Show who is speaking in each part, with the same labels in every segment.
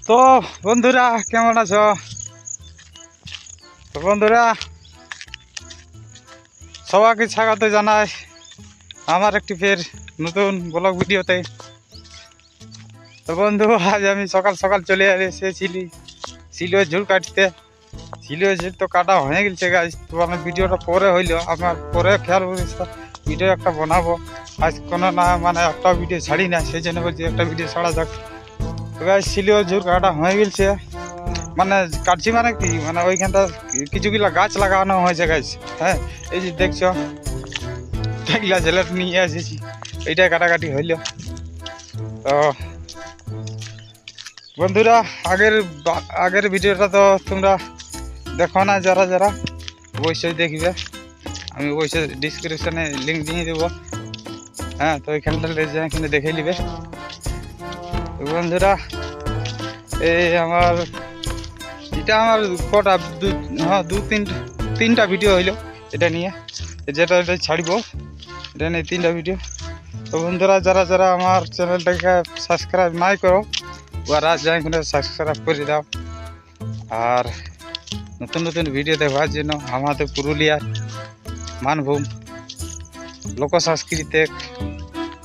Speaker 1: তো বন্ধুরা কেমন আছো? তো বন্ধুরা সবাইকে স্বাগত জানাই আমার একটি ফের নতুন ব্লগ ভিডিওতে। তো বন্ধু আজ আমি সকাল সকাল চলে এসেছিলি সিলের ঝুল কাটতে। সিলের ঝুল তো কাটা হয়ে গেছে গাছ, তো আমার ভিডিওটা পরে হইলো, আমার পরে খেয়াল ভিডিও একটা বানাবো। আজ কোনো না মানে একটা ভিডিও ছাড়ি না, সেই জন্য বলছি একটা ভিডিও ছাড়া যাক। তো গাছ সিলের ঝুল কাটা হয়ে গেছে, মানে কাটছি মানে কি মানে ওইখানটা কিছুগুলা গাছ লাগানো হয়েছে গাছ। হ্যাঁ, এই যে দেখছো এগুলা ছেলে নিয়ে এসেছি, এইটাই কাটাকাটি হইল। তো বন্ধুরা আগের ভিডিওটা তো তোমরা দেখো না, যারা যারা অবশ্যই দেখবে, আমি অবশ্যই ডিসক্রিপশানে লিঙ্ক দিয়ে দেবো। হ্যাঁ, তো ওইখানটা এখানে দেখে নিবে। তো বন্ধুরা এই এটা আমার কটা তিনটা ভিডিও হইলো এটা নিয়ে, যেটা ছাড়ব এটা নিয়ে তিনটা ভিডিও। তো বন্ধুরা যারা যারা আমার চ্যানেলটাকে সাবস্ক্রাইব নাই করো, ওরা যাই করে সাবস্ক্রাইব করে দাও। আর নতুন নতুন ভিডিও দেখার জন্য আমাদের পুরুলিয়ার মানভূম লোক সংস্কৃতি,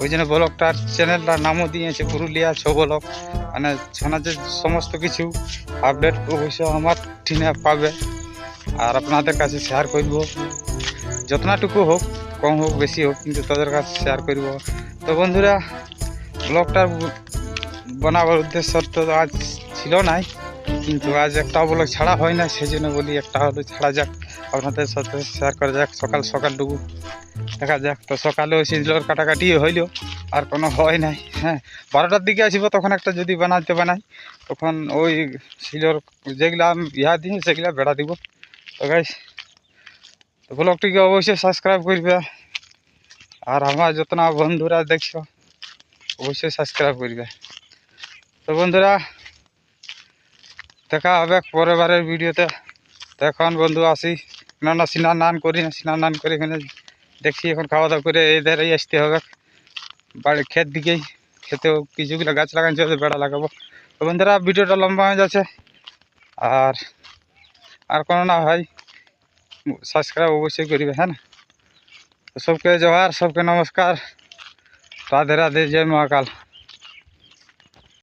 Speaker 1: ওই জন্য ব্লগটার চ্যানেলটার নামও দিয়েছে পুরুলিয়া ছৌ ব্লগ। মানে সমাজের সমস্ত কিছু আপডেট অবশ্যই আমার ঠিনে পাবে, আর আপনাদের কাছে শেয়ার করব, যতটুকু হোক, কম হোক বেশি হোক, কিন্তু তাদের কাছে শেয়ার করব। তো বন্ধুরা ব্লগটার বানাবার উদ্দেশ্য তো আজ ছিল নাই, কিন্তু আজ একটা ব্লগ ছাড়া হয় না, সেই জন্য বলি একটা হলো ছাড়া যাক, আপনাদের সাথে শেয়ার করা যাক। সকালটুকু দেখা যাক। তো সকালে ওই সিজলোর কাটাকাটি হইল, আর কোনো হয় নাই। হ্যাঁ, 12টার দিকে আসবো, তখন একটা যদি বানাই, তখন ওই সিজলোর যেগুলা আমি দিই সেগুলা বেড়া দিব। তো গাইস, তো ব্লগটিকে অবশ্যই সাবস্ক্রাইব করবে, আর আমার যত না বন্ধুরা দেখছো অবশ্যই সাবস্ক্রাইব করবে। তো বন্ধুরা দেখা হবে পরের ভিডিওতে। তো এখন বন্ধু আসি, না স্নান করে এখানে দেখছি এখন খাওয়া দাওয়া করে এধারেই আসতে হবে বাড়ি ক্ষেত দিকেই। খেতেও কিছুগুলো গাছ লাগাইছে, বেড়া লাগাবো। তো বন্ধুরা ভিডিওটা লম্বা হয়ে যাচ্ছে, আর কোনো না হয় সাবস্ক্রাইব অবশ্যই করবে। হ্যাঁ না, তো সবকে জোহার, সবকে নমস্কার, রাধে রাধে, জয় মহাকাল।